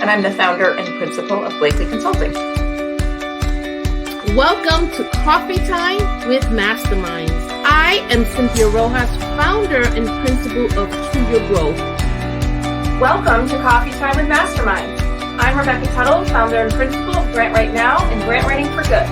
and I'm the founder and principal of Blakely Consulting. Welcome to Coffee Time with Masterminds. I am Cynthia Rojas, founder and principal of To Your Growth. Welcome to Coffee Time with Masterminds. I'm Rebecca Tuttle, founder and principal of Grant Right Now and Grant Writing for Good.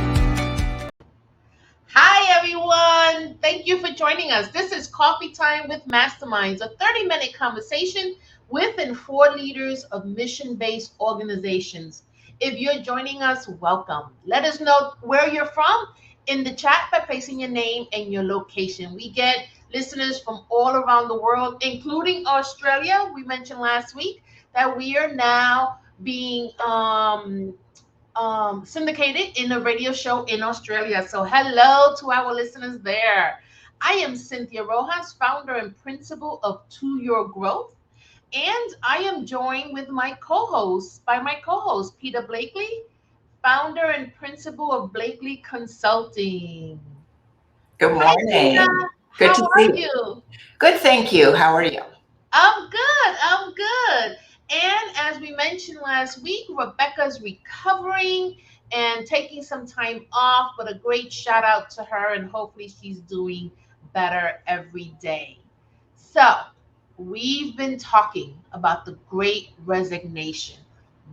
Hi, everyone. Thank you for joining us. This is Coffee Time with Masterminds, a 30-minute conversation with and for leaders of mission-based organizations. If you're joining us, welcome. Let us know where you're from in the chat by placing your name and your location. We get listeners from all around the world, including Australia. We mentioned last week that we are now being syndicated in a radio show in Australia. So hello to our listeners there. I am Cynthia Rojas, founder and principal of To Your Growth. And I am joined with my co-host, Peter Blakely, founder and principal of Blakely Consulting. Good morning. Hi, Good how to are see you? Good, thank you. How are you? I'm good. And as we mentioned last week, Rebecca's recovering and taking some time off, but a great shout out to her, and hopefully she's doing better every day. So we've been talking about the great resignation.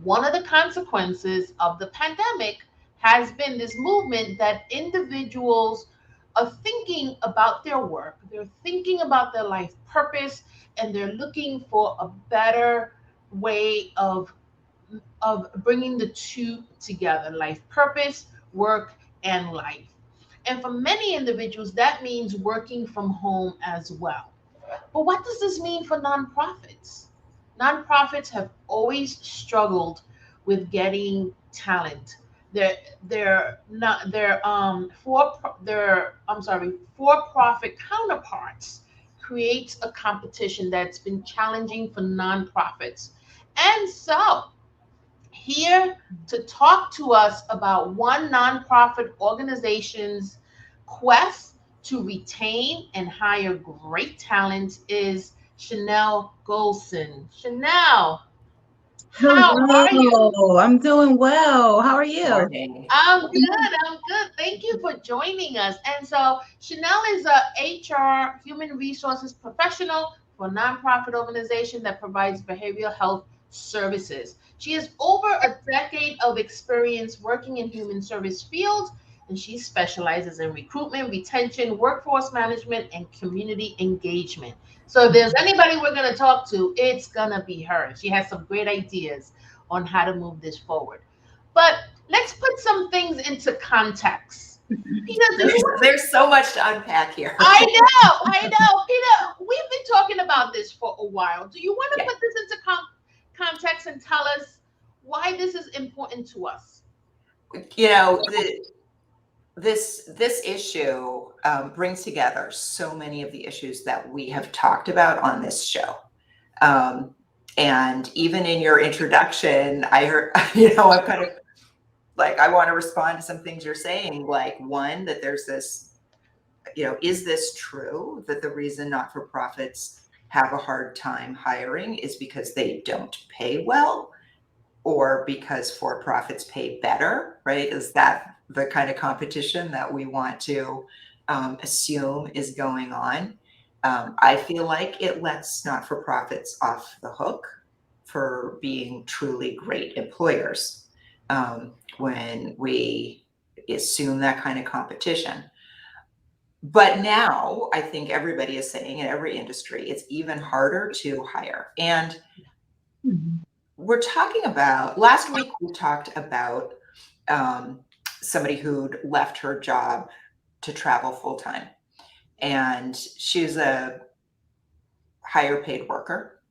One of the consequences of the pandemic has been this movement that individuals are thinking about their work, they're thinking about their life purpose, and they're looking for a better way of bringing the two together: life purpose, work, and life. And for many individuals, that means working from home as well. But what does this mean for nonprofits? Nonprofits have always struggled with getting talent. For-profit counterparts creates a competition that's been challenging for nonprofits. And so, here to talk to us about one nonprofit organization's quest to retain and hire great talent is Chanelle Goldson. Chanelle, how are you? Hello, I'm doing well. How are you? Morning. I'm good. Thank you for joining us. And so Chanelle is a HR human resources professional for a nonprofit organization that provides behavioral health services. She has over a decade of experience working in human service fields, and she specializes in recruitment, retention, workforce management, and community engagement. So if there's anybody we're going to talk to, it's going to be her. She has some great ideas on how to move this forward. But let's put some things into context. Peter, There's so much to unpack here. I know. Peter, we've been talking about this for a while. Do you want to put this into context and tell us why this is important to us? You know, this issue brings together so many of the issues that we have talked about on this show. And even in your introduction, I heard, I'm kind of like, I want to respond to some things you're saying. Like, one, that there's this, is this true that the reason not-for-profits have a hard time hiring is because they don't pay well, or because for-profits pay better, right? Is that the kind of competition that we want to assume is going on? I feel like it lets not-for-profits off the hook for being truly great employers when we assume that kind of competition. But now I think everybody is saying in every industry, it's even harder to hire. And we're talking about, last week we talked about somebody who'd left her job to travel full-time. And she's a higher paid worker.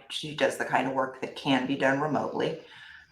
She does the kind of work that can be done remotely.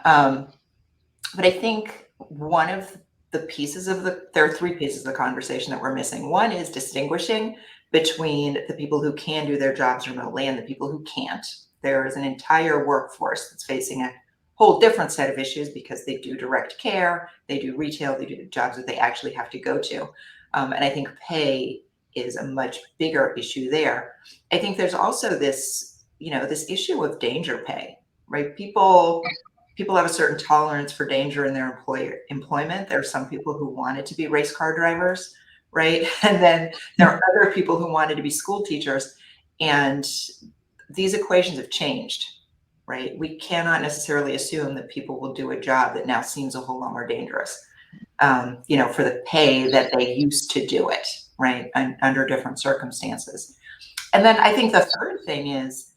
But I think one of the pieces there are three pieces of the conversation that we're missing. One is distinguishing between the people who can do their jobs remotely and the people who can't. There is an entire workforce that's facing a whole different set of issues because they do direct care, they do retail, they do jobs that they actually have to go to. And I think pay is a much bigger issue there. I think there's also this issue of danger pay, right? People have a certain tolerance for danger in their employment. There are some people who wanted to be race car drivers, right? And then there are other people who wanted to be school teachers. And these equations have changed, right? We cannot necessarily assume that people will do a job that now seems a whole lot more dangerous, for the pay that they used to do it, right? And under different circumstances. And then I think the third thing is,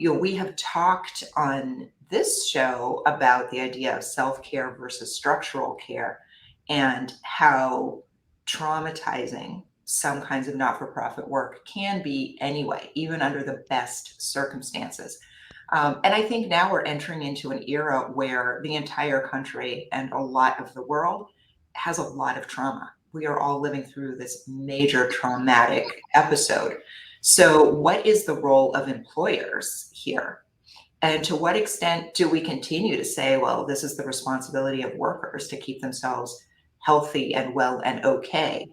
we have talked on this show about the idea of self-care versus structural care and how traumatizing some kinds of not-for-profit work can be anyway, even under the best circumstances. And I think now we're entering into an era where the entire country and a lot of the world has a lot of trauma. We are all living through this major traumatic episode. So what is the role of employers here? And to what extent do we continue to say, well, this is the responsibility of workers to keep themselves healthy and well and okay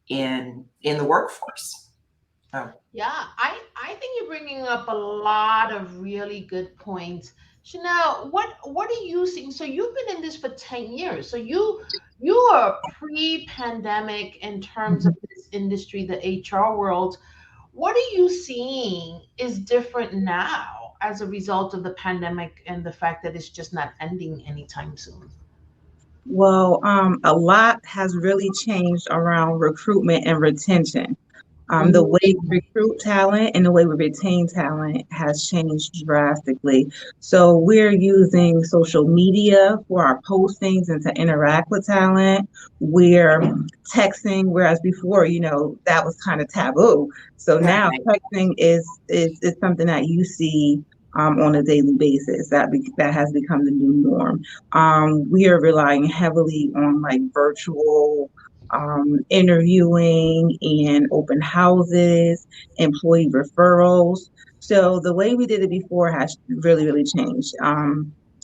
in the workforce? Oh. Yeah, I think you're bringing up a lot of really good points. Chanelle, what are you seeing? So you've been in this for 10 years. So you are pre-pandemic in terms of this industry, the HR world. What are you seeing is different now as a result of the pandemic and the fact that it's just not ending anytime soon? Well, a lot has really changed around recruitment and retention. The way we recruit talent and the way we retain talent has changed drastically. So we're using social media for our postings and to interact with talent. We're texting, whereas before, that was kind of taboo. So now texting is something that you see on a daily basis. That has become the new norm. We are relying heavily on like virtual interviewing and open houses, employee referrals. So the way we did it before has really, really changed.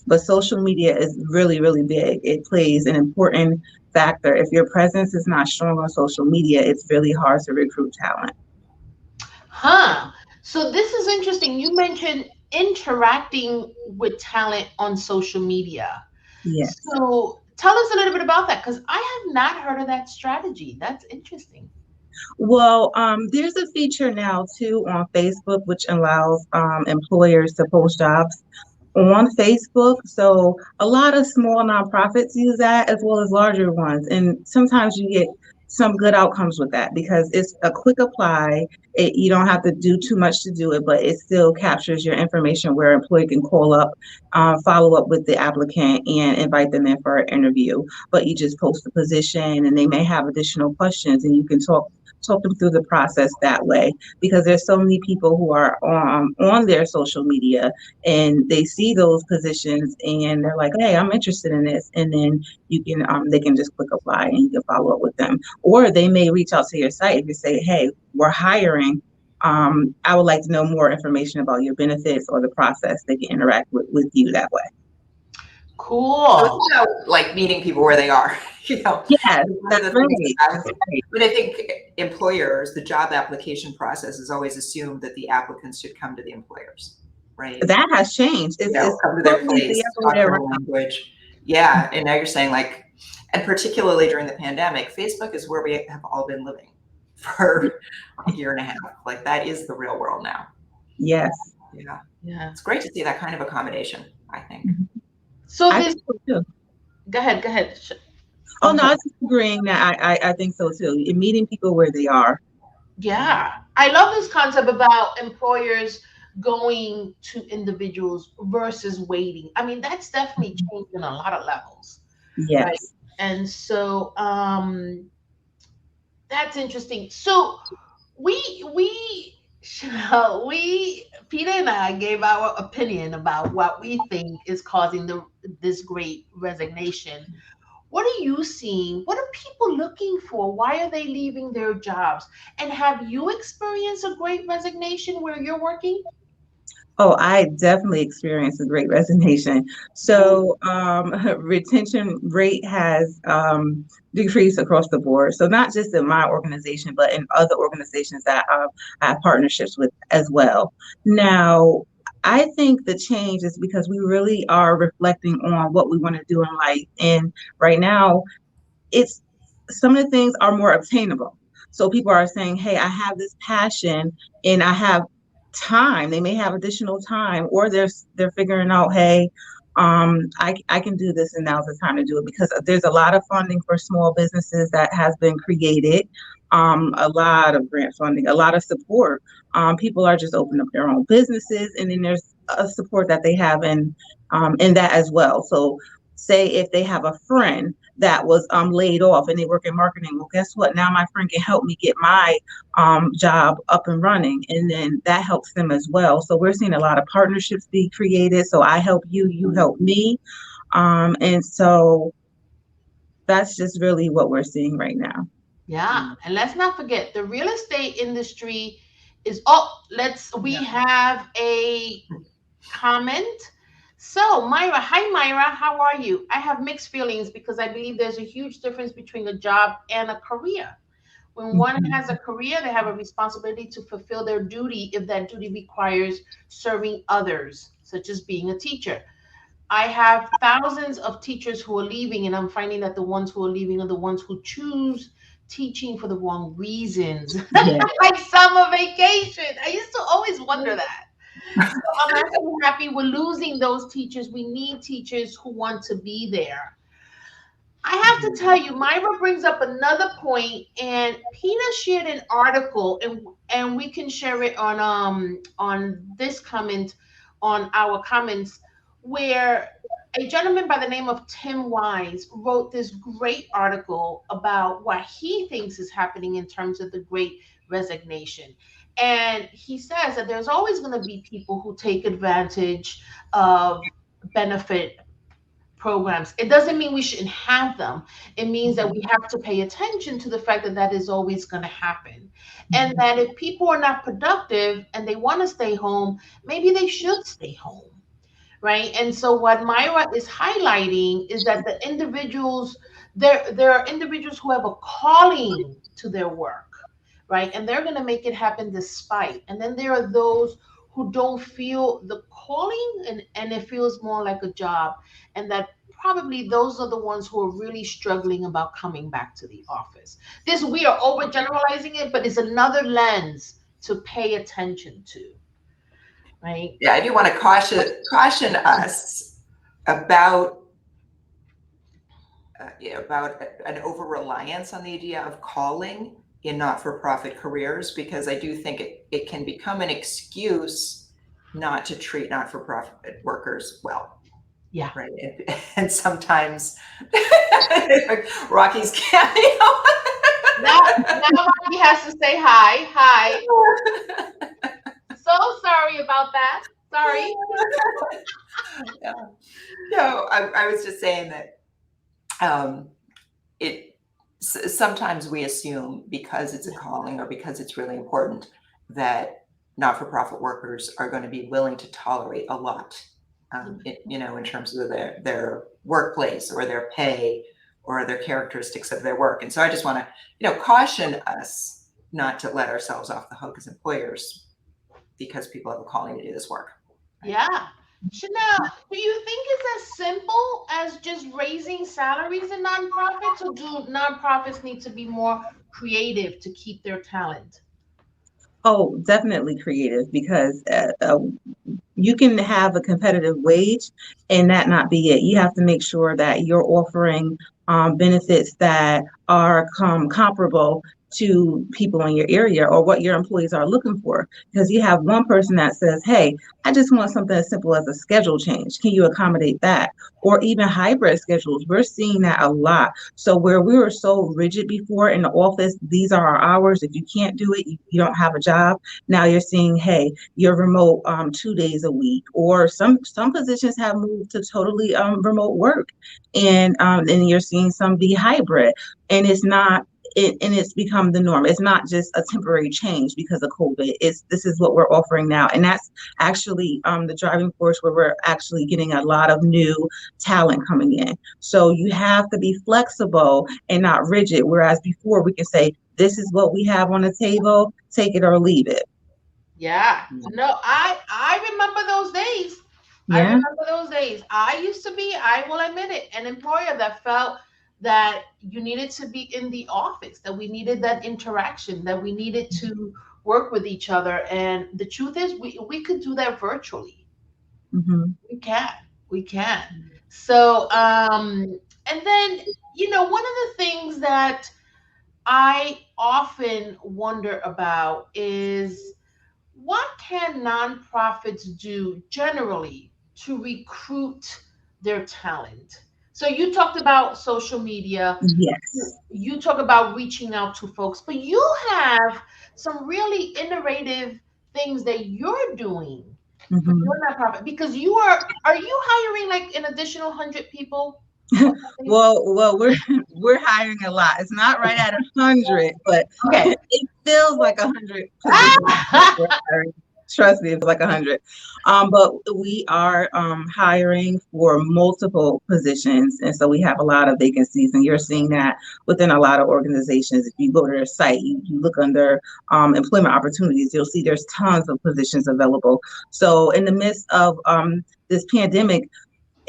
But social media is really, really big. It plays an important factor. If your presence is not strong on social media, it's really hard to recruit talent. Huh. So this is interesting. You mentioned interacting with talent on social media. Yes. So tell us a little bit about that, because I have not heard of that strategy. That's interesting. Well, there's a feature now too on Facebook, which allows employers to post jobs on Facebook. So a lot of small nonprofits use that as well as larger ones. And sometimes you get some good outcomes with that because it's a quick apply. You don't have to do too much to do it, but it still captures your information where an employee can call up, follow up with the applicant and invite them in for an interview. But you just post the position and they may have additional questions and you can talk them through the process that way, because there's so many people who are on their social media and they see those positions and they're like, hey, I'm interested in this. And then you can they can just click apply and you can follow up with them. Or they may reach out to your site and say, hey, we're hiring. I would like to know more information about your benefits or the process. They can interact with you that way. Cool. So it's about like meeting people where they are, Yes, that's right. But I think employers, the job application process is always assumed that the applicants should come to the employers, right? That has changed. It's come to their place, talk their language. Yeah, and now you're saying like, and particularly during the pandemic, Facebook is where we have all been living for a year and a half. Like that is the real world now. Yes. Yeah. It's great to see that kind of accommodation, I think. So I this, think so too. go ahead. Oh no, I was just agreeing that I think so too. Meeting people where they are. Yeah. I love this concept about employers going to individuals versus waiting. I mean, that's definitely changed on a lot of levels. Yes. Right? And so that's interesting. So Peter and I gave our opinion about what we think is causing this great resignation. What are you seeing? What are people looking for? Why are they leaving their jobs? And have you experienced a great resignation where you're working? Oh, I definitely experienced a great resignation. So retention rate has decreased across the board. So not just in my organization, but in other organizations that I have partnerships with as well. Now, I think the change is because we really are reflecting on what we want to do in life. And right now, it's some of the things are more obtainable. So people are saying, hey, I have this passion and I have time. They may have additional time, or they're figuring out, hey, I can do this and now's the time to do it, because there's a lot of funding for small businesses that has been created. A lot of grant funding, a lot of support. People are just opening up their own businesses, and then there's a support that they have in that as well. So say if they have a friend that was laid off and they work in marketing, well, guess what? Now my friend can help me get my job up and running, and then that helps them as well. So we're seeing a lot of partnerships be created. So I help you, you help me, and so that's just really what we're seeing right now. Yeah, and let's not forget the real estate industry is. We have a comment. So Myra, hi Myra, how are you? I have mixed feelings because I believe there's a huge difference between a job and a career. When one has a career, they have a responsibility to fulfill their duty if that duty requires serving others, such as being a teacher. I have thousands of teachers who are leaving, and I'm finding that the ones who are leaving are the ones who choose teaching for the wrong reasons, Yeah. like summer vacation. I used to always wonder that. So I'm actually happy we're losing those teachers. We need teachers who want to be there. I have to tell you, Myra brings up another point, and Pina shared an article, and we can share it on this comment, on our comments, where a gentleman by the name of Tim Wise wrote this great article about what he thinks is happening in terms of the Great Resignation. And he says that there's always going to be people who take advantage of benefit programs. It doesn't mean we shouldn't have them. It means that we have to pay attention to the fact that that is always going to happen. And that if people are not productive and they want to stay home, maybe they should stay home. Right. And so what Myra is highlighting is that the individuals, there are individuals who have a calling to their work, right? And they're going to make it happen despite. And then there are those who don't feel the calling, and it feels more like a job. And that probably those are the ones who are really struggling about coming back to the office. We are overgeneralizing it, but it's another lens to pay attention to. Right? Yeah, I do want to caution us about about an over reliance on the idea of calling in not-for-profit careers, because I do think it can become an excuse not to treat not-for-profit workers well. Yeah. Right. And sometimes Rocky's cameo. Now Rocky has to say hi. Hi. So sorry about that. Sorry. Yeah. No, I was just saying that sometimes we assume because it's a calling or because it's really important that not-for-profit workers are going to be willing to tolerate a lot, in terms of their workplace or their pay or their characteristics of their work. And so I just want to, caution us not to let ourselves off the hook as employers because people have a calling to do this work. Yeah. Chanelle, do you think it's as simple as just raising salaries in nonprofits, or do nonprofits need to be more creative to keep their talent? Oh, definitely creative, because you can have a competitive wage and that not be it. You have to make sure that you're offering benefits that are comparable to people in your area or what your employees are looking for. Because you have one person that says, hey, I just want something as simple as a schedule change. Can you accommodate that? Or even hybrid schedules. We're seeing that a lot. So where we were so rigid before in the office, these are our hours. If you can't do it, you don't have a job. Now you're seeing, hey, you're remote 2 days a week, or some positions have moved to totally remote work, and you're seeing some be hybrid, and it's become the norm. It's not just a temporary change because of COVID. This is what we're offering now, and that's actually the driving force where we're actually getting a lot of new talent coming in. So you have to be flexible and not rigid. Whereas before we can say, this is what we have on the table, take it or leave it. Yeah. No, I remember those days. I Yeah. remember those days. I used to be, I will admit it, an employer that felt that you needed to be in the office, that we needed that interaction, that we needed to work with each other. And the truth is, we could do that virtually. Hmm. We can. We can. So, and then, one of the things that I often wonder about is what can nonprofits do generally to recruit their talent? So you talked about social media, Yes. you talk about reaching out to folks, but you have some really innovative things that you're doing for Hmm. your nonprofit because are you hiring like an additional 100 people or something? Well, we're hiring a lot. It's not right at 100, but Okay. it feels like 100 positions that we're hiring. Trust me, it feels like 100. But we are hiring for multiple positions, and so we have a lot of vacancies, and you're seeing that within a lot of organizations. If you go to their site, you look under employment opportunities, you'll see there's tons of positions available. So in the midst of this pandemic,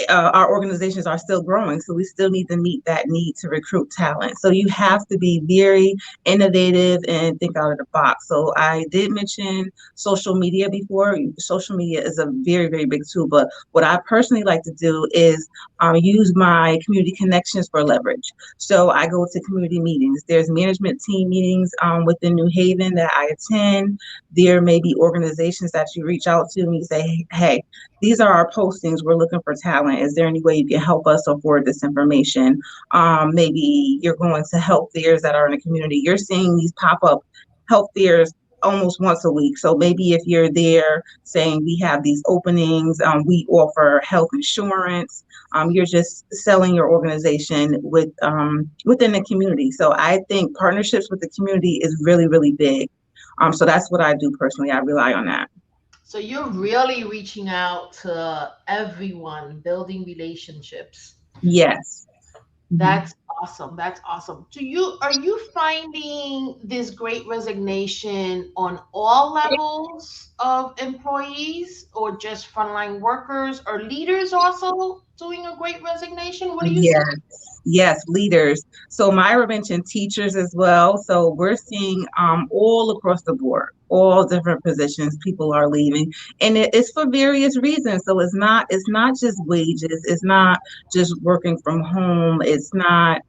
our organizations are still growing, so we still need to meet that need to recruit talent. So you have to be very innovative and think out of the box. So I did mention social media before. Social media is a very, very big tool, but what I personally like to do is use my community connections for leverage. So I go to community meetings. There's management team meetings within New Haven that I attend. There may be organizations that you reach out to and you say, hey, these are our postings. We're looking for talent. Is there any way you can help us afford this information? Maybe you're going to health fairs that are in the community. You're seeing these pop up health fairs almost once a week. So maybe if you're there saying we have these openings, we offer health insurance. You're just selling your organization within the community. So I think partnerships with the community is really, really big. So that's what I do personally. I rely on that. So you're really reaching out to everyone, building relationships. Yes. Mhm. That's awesome. That's awesome. Are you finding this great resignation on all levels of employees or just frontline workers or leaders also doing a great resignation? What do you see? Yes, yes, leaders. So Myra mentioned teachers as well. So we're seeing all across the board, all different positions, people are leaving, and it's for various reasons. So it's not just wages, it's not just working from home, it's not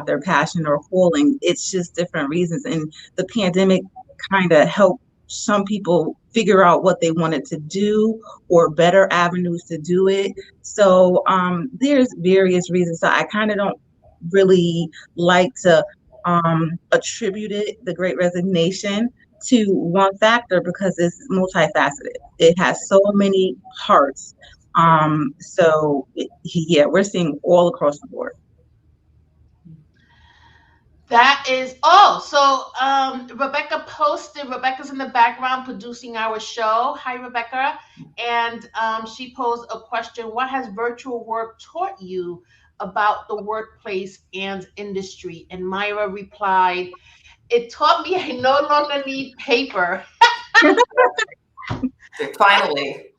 their passion or calling. It's just different reasons. And the pandemic kind of helped some people figure out what they wanted to do or better avenues to do it. So there's various reasons. So I kind of don't really like to attribute the great resignation to one factor because it's multifaceted. It has so many parts. Yeah, we're seeing all across the board. That is Rebecca posted. Rebecca's in the background producing our show. Hi, Rebecca. And she posed a question: what has virtual work taught you about the workplace and industry? And Myra replied, it taught me I no longer need paper. Finally,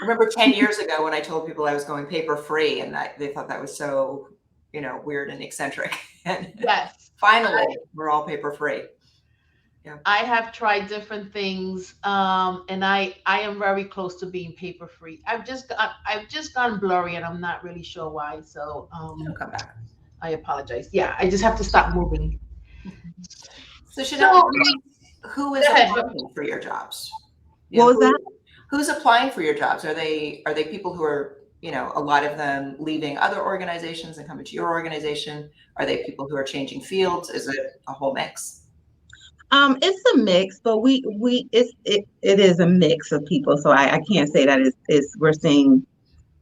I remember 10 years ago when I told people I was going paper free, and they thought that was so, weird and eccentric. And Yes. finally, we're all paper free. Yeah. I have tried different things, and I am very close to being paper free. I've just gone blurry, and I'm not really sure why. So It'll come back. I apologize. Yeah, I just have to stop moving. So Chanel, So who is go ahead. applying for your jobs? What was that? Who's applying for your jobs? Are they people who are, a lot of them leaving other organizations and coming to your organization? Are they people who are changing fields? Is it a whole mix? It's a mix, but it is a mix of people. So I can't say that it's we're seeing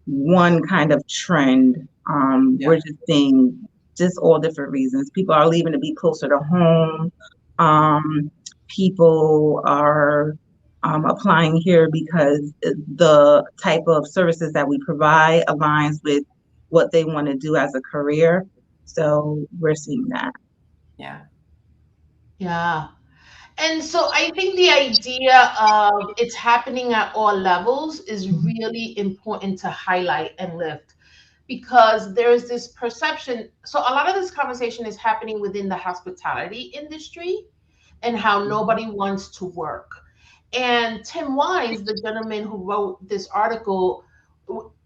one kind of trend. Yeah. We're just seeing just all different reasons. People are leaving to be closer to home. People are applying here because the type of services that we provide aligns with what they want to do as a career. So we're seeing that. Yeah. Yeah. And so I think the idea of it's happening at all levels is really important to highlight and lift, because there's this perception. So a lot of this conversation is happening within the hospitality industry and how nobody wants to work. And Tim Wise, the gentleman who wrote this article,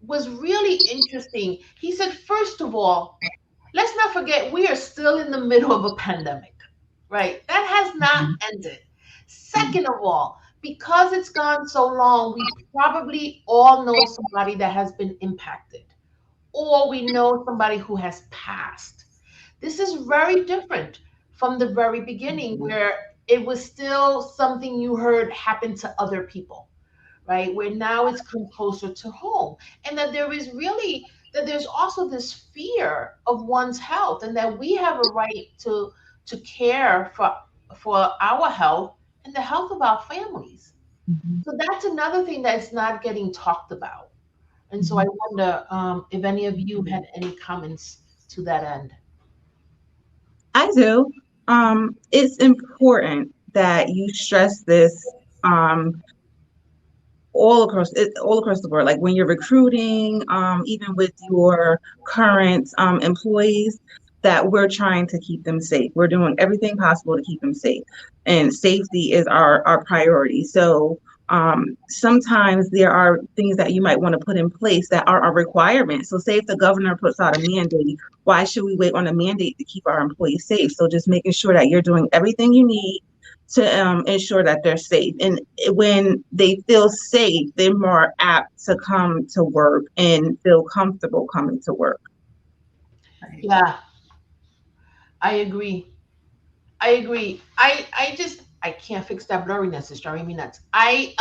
was really interesting. He said, first of all, let's not forget we are still in the middle of a pandemic, right? That has not ended. Second of all, because it's gone so long, we probably all know somebody that has been impacted, or we know somebody who has passed. This is very different from the very beginning, where it was still something you heard happen to other people, right? Where now it's come closer to home. And that there's also this fear of one's health, and that we have a right to care for our health and the health of our families. So that's another thing that's not getting talked about. And so I wonder if any of you had any comments to that end. I do. It's important that you stress this um, all across the board. Like when you're recruiting, even with your current employees, that we're trying to keep them safe. We're doing everything possible to keep them safe, and safety is our priority. So sometimes there are things that you might want to put in place that are a requirement. So say if the governor puts out a mandate, why should we wait on a mandate to keep our employees safe? So just making sure that you're doing everything you need to ensure that they're safe. And when they feel safe, they're more apt to come to work and feel comfortable coming to work. Yeah, I agree. I agree. I can't fix that blurriness. It's driving me nuts. I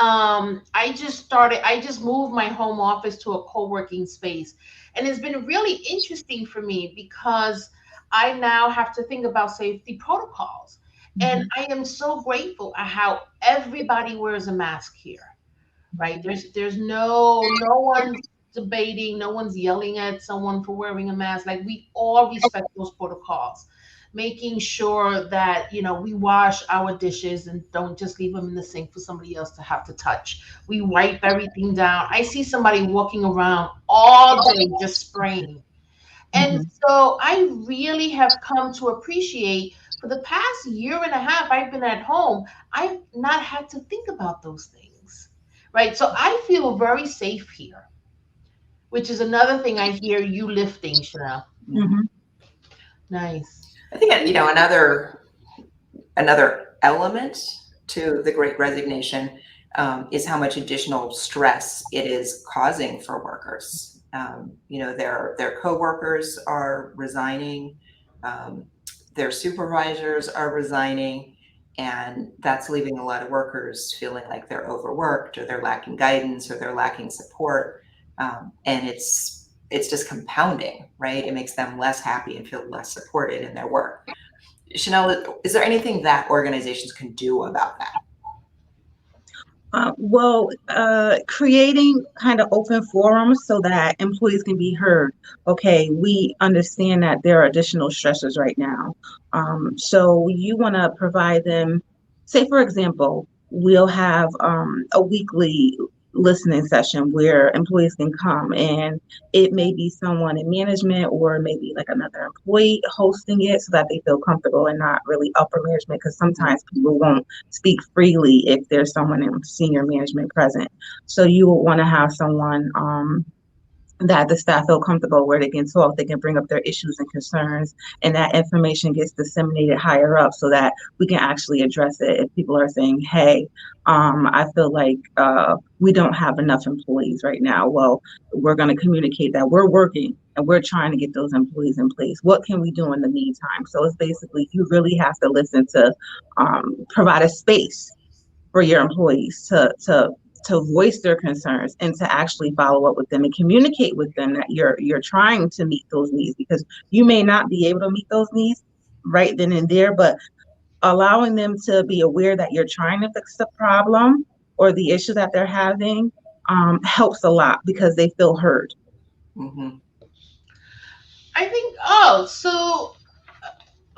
just moved my home office to a co-working space. And it's been really interesting for me because I now have to think about safety protocols. And I am so grateful at how everybody wears a mask here, right? There's no one's debating, no one's yelling at someone for wearing a mask. Like, we all respect those protocols, making sure that we wash our dishes and don't just leave them in the sink for somebody else to have to touch. We wipe everything down. I see somebody walking around all day just spraying. And so I really have come to appreciate, for the past year and a half I've been at home, I've not had to think about those things. Right. So I feel very safe here, which is another thing I hear you lifting, Chanelle. Nice. I think another element to the Great Resignation is how much additional stress it is causing for workers. Their coworkers are resigning, their supervisors are resigning, and that's leaving a lot of workers feeling like they're overworked, or they're lacking guidance, or they're lacking support, and it's just compounding, right? It makes them less happy and feel less supported in their work. Chanelle, is there anything that organizations can do about that? Creating kind of open forums so that employees can be heard. Okay, we understand that there are additional stressors right now. So you want to provide them, say, for example, we'll have a weekly listening session where employees can come, and it may be someone in management or maybe like another employee hosting it, so that they feel comfortable and not really upper management, because sometimes people won't speak freely if there's someone in senior management present. So you will want to have someone that the staff feel comfortable, where they can talk, they can bring up their issues and concerns, and that information gets disseminated higher up so that we can actually address it. If people are saying, hey, I feel like we don't have enough employees right now, well, we're going to communicate that we're working and we're trying to get those employees in place. What can we do in the meantime? So it's basically, you really have to listen to provide a space for your employees to voice their concerns and to actually follow up with them and communicate with them that you're trying to meet those needs, because you may not be able to meet those needs right then and there, but allowing them to be aware that you're trying to fix the problem or the issue that they're having helps a lot, because they feel heard. I think, so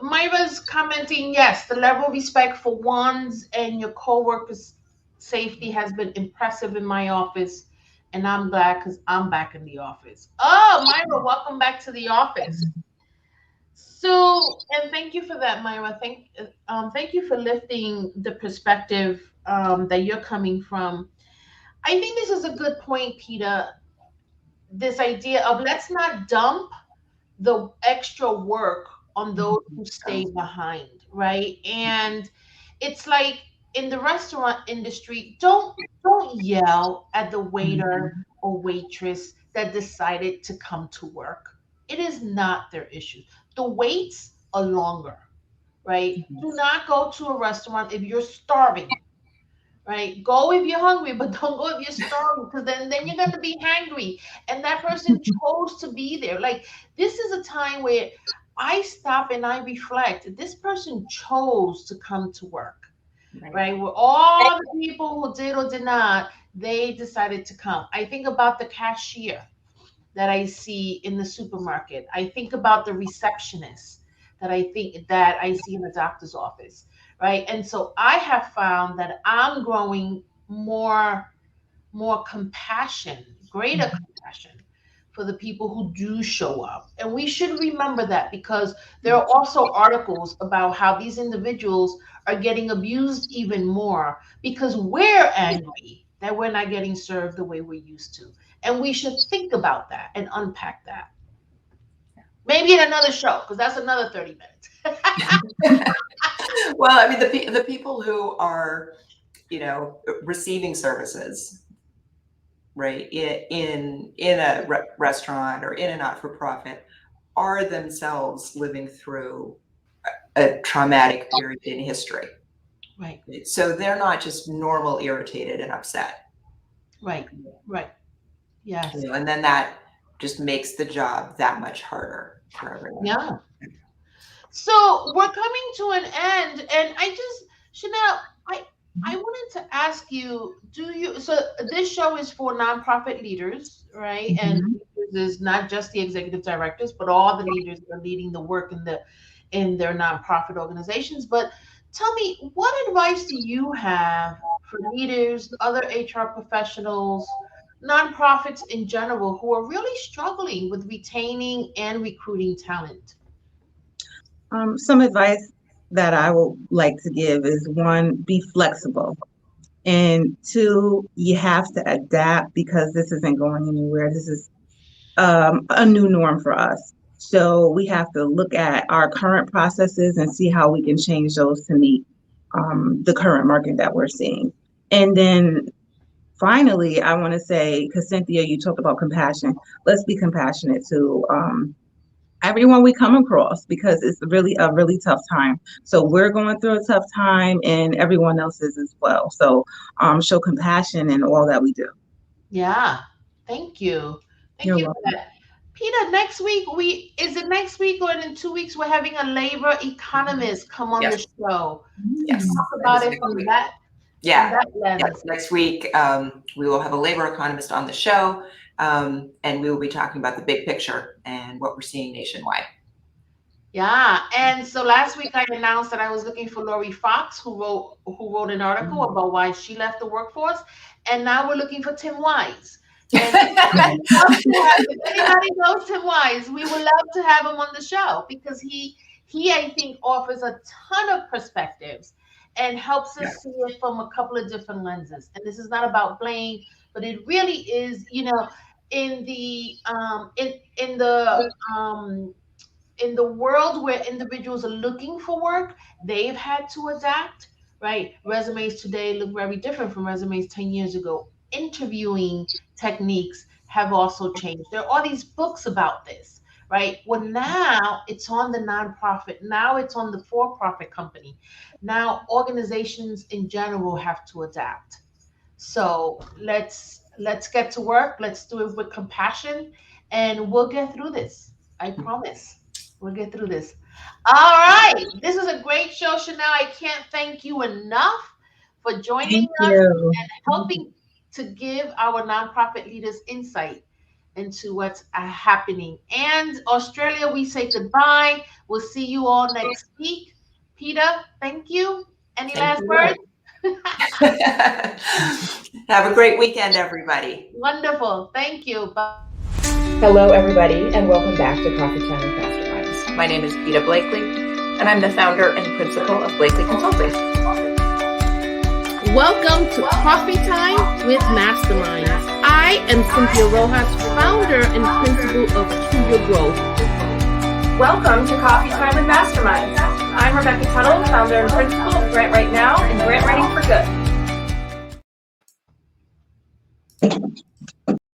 Myra's commenting, yes, the level of respect for one's and your coworkers' safety has been impressive in my office, and I'm glad because I'm back in the office. Oh, Myra, welcome back to the office. So, and thank you for that, Myra. Thank you for lifting the perspective that you're coming from. I think this is a good point, Peter. This idea of let's not dump the extra work on those who stay behind, right? And it's like in the restaurant industry, don't yell at the waiter or waitress that decided to come to work. It is not their issue. The waits are longer, right? Do not go to a restaurant if you're starving, right? Go if you're hungry, but don't go if you're starving, because then you're gonna be hungry. And that person chose to be there. Like this is a time where I stop and I reflect. This person chose to come to work, right? Where all the people who did or did not, they decided to come. I think about the cashier that I see in the supermarket. I think about the receptionist that I see in the doctor's office, right? And so I have found that I'm growing more compassion, greater compassion for the people who do show up. And we should remember that because there are also articles about how these individuals are getting abused even more because we're angry that we're not getting served the way we used to. And we should think about that and unpack that. Maybe in another show, because that's another 30 minutes. Well, I mean, the people who are, receiving services, right, in a restaurant or in a not-for-profit, are themselves living through a traumatic period in history. Right, So they're not just normal irritated and upset. right, right. Yes. And then that just makes the job that much harder for everyone. Yeah. So we're coming to an end, and Chanelle, I wanted to ask you, so this show is for nonprofit leaders, right? And leaders is not just the executive directors, but all the leaders that are leading the work in their nonprofit organizations. But tell me, what advice do you have for leaders, other HR professionals, nonprofits in general who are really struggling with retaining and recruiting talent? Some advice that I would like to give is one, be flexible. And two, you have to adapt because this isn't going anywhere. This is a new norm for us. So we have to look at our current processes and see how we can change those to meet the current market that we're seeing. And then finally, I want to say, because Cynthia, you talked about compassion, let's be compassionate to everyone we come across because it's really a really tough time. So we're going through a tough time and everyone else is as well. So show compassion in all that we do. Yeah. Thank you. Thank You're you for welcome. that. Peter, next week is it next week or in 2 weeks we're having a labor economist come on the Yes. show. Yes. Talk about it from that Yeah. lens. Yes. Next week, we will have a labor economist on the show, and we will be talking about the big picture and what we're seeing nationwide. Yeah, and so last week I announced that I was looking for Lori Fox, who wrote an article about why she left the workforce, and now we're looking for Tim Wise. And if anybody knows Tim Wise, we would love to have him on the show because he I think offers a ton of perspectives and helps us see it from a couple of different lenses. And this is not about blame, but it really is, in the in the world where individuals are looking for work, they've had to adapt, right? Resumes today look very different from resumes 10 years ago. Interviewing techniques have also changed. There are all these books about this, right? Well, now it's on the nonprofit, now it's on the for profit company. Now, organizations in general have to adapt. So let's get to work. Let's do it with compassion, and we'll get through this. I promise. We'll get through this. All right. This is a great show, Chanelle. I can't thank you enough for joining Thank us you. and helping to give our nonprofit leaders insight into what's happening. And Australia, we say goodbye. We'll see you all next week. Peter, thank you. Any Thank last you. words? Have a great weekend, everybody. Wonderful. Thank you. Bye. Hello, everybody, and welcome back to Coffee Time with Masterminds. My name is Peter Blakely, and I'm the founder and principal of Blakely Consulting. Welcome to Coffee Time with Masterminds. I am Cynthia Rojas, founder and principal of To Your Growth. Welcome to Coffee Time with Masterminds. I'm Rebecca Tuttle, founder and principal of Grant Right Now and Grant Writing for Good.